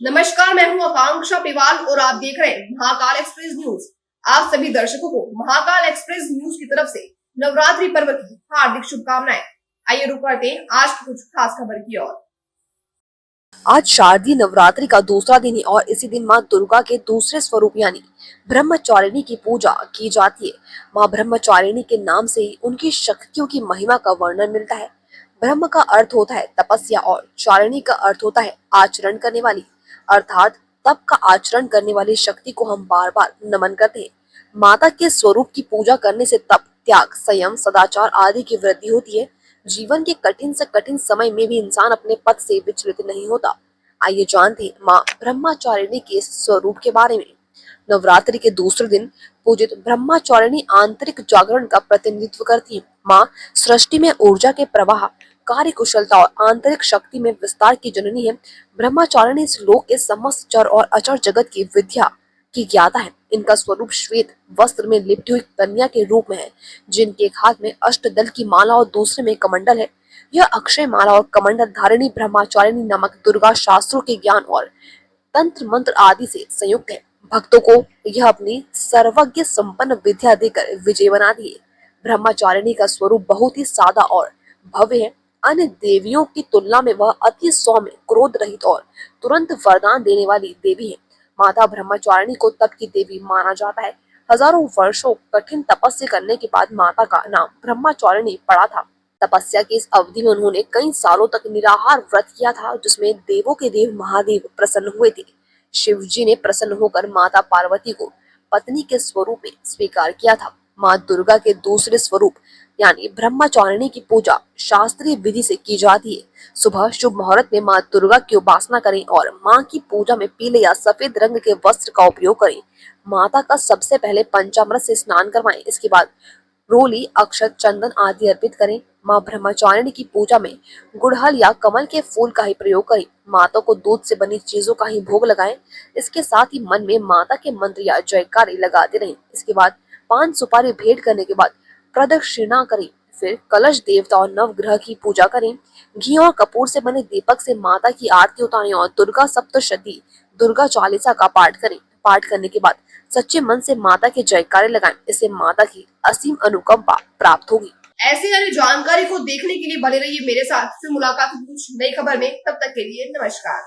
नमस्कार, मैं हूं आकांक्षा पिवाल और आप देख रहे हैं महाकाल एक्सप्रेस न्यूज। आप सभी दर्शकों को महाकाल एक्सप्रेस न्यूज की तरफ से नवरात्रि पर्व की हार्दिक शुभकामनाएं। आइए रुक करते हैं आज की कुछ खास खबर की ओर। आज शारदीय नवरात्रि का दूसरा दिन है और इसी दिन मां दुर्गा के दूसरे स्वरूप यानी ब्रह्मचारिणी की पूजा की जाती है। मां ब्रह्मचारिणी के नाम से ही उनकी शक्तियों की महिमा का वर्णन मिलता है। ब्रह्म का अर्थ होता है तपस्या और चारिणी का अर्थ होता है आचरण करने वाली, अर्थात तप का आचरण करने वाली शक्ति को हम बार बार नमन करते हैं। माता के स्वरूप की पूजा करने से तप, त्याग, संयम, सदाचार आदि की वृद्धि होती है। जीवन के कठिन से कठिन समय में भी इंसान अपने पथ से विचलित नहीं होता। आइए जानते हैं माँ ब्रह्मचारिणी के स्वरूप के बारे में। नवरात्रि के दूसरे दिन पूजित ब्रह्मचारिणी आंतरिक जागरण का प्रतिनिधित्व करती है। माँ सृष्टि में ऊर्जा के प्रवाह, कार्य कुशलता और आंतरिक शक्ति में विस्तार की जननी है। ब्रह्मचारिणी इस लोक के समस्त चर और अचर जगत की विद्या की ज्ञाता है। इनका स्वरूप श्वेत वस्त्र में लिपटी हुई कन्या के रूप में है, जिनके एक हाथ में अष्टदल की माला और दूसरे में कमंडल है। यह अक्षय माला और कमंडल धारिणी ब्रह्मचारिणी नामक दुर्गा शास्त्रों के ज्ञान और तंत्र मंत्र आदि से संयुक्त है। भक्तों को यह अपनी सर्वज्ञ संपन्न विद्या देकर विजय बनाती है। ब्रह्मचारिणी का स्वरूप बहुत ही सादा और भव्य है। अन्य देवियों की तुलना में वह अति सौम्य, क्रोध रहित और तुरंत वरदान देने वाली देवी है। माता ब्रह्मचारिणी को तप की देवी माना जाता है। हजारों वर्षों कठिन तपस्या करने के बाद माता का नाम ब्रह्मचारिणी पड़ा था। तपस्या की इस अवधि में उन्होंने कई सालों तक निराहार व्रत किया था, जिसमें देवों के देव महादेव प्रसन्न हुए थे। शिव जी ने प्रसन्न होकर माता पार्वती को पत्नी के स्वरूप में स्वीकार किया था। माँ दुर्गा के दूसरे स्वरूप यानी ब्रह्मचारिणी की पूजा शास्त्रीय विधि से की जाती है। सुबह शुभ मुहूर्त में माँ दुर्गा की उपासना करें और माँ की पूजा में पीले या सफेद रंग के वस्त्र का उपयोग करें। माता का सबसे पहले पंचामृत से स्नान करवाएं। इसके बाद रोली, अक्षत, चंदन आदि अर्पित करें। माँ ब्रह्मचारिणी की पूजा में गुड़हल या कमल के फूल का ही प्रयोग करें। माता को दूध से बनी चीजों का ही भोग लगाएं। इसके साथ ही मन में माता के मंत्र या जयकारे लगाते रहें। इसके बाद पान सुपारी भेंट करने के बाद प्रदक्षिणा करें। फिर कलश देवता और नवग्रह की पूजा करें। घी और कपूर से बने दीपक से माता की आरती उतारें और दुर्गा सप्तशती, दुर्गा चालीसा का पाठ करें। पाठ करने के बाद सच्चे मन से माता के जयकारे लगाएं। इससे माता की असीम अनुकंपा प्राप्त होगी। ऐसी सारी जानकारी को देखने के लिए बने रहिए मेरे साथ। फिर मुलाकात कुछ नई खबर में, तब तक के लिए नमस्कार।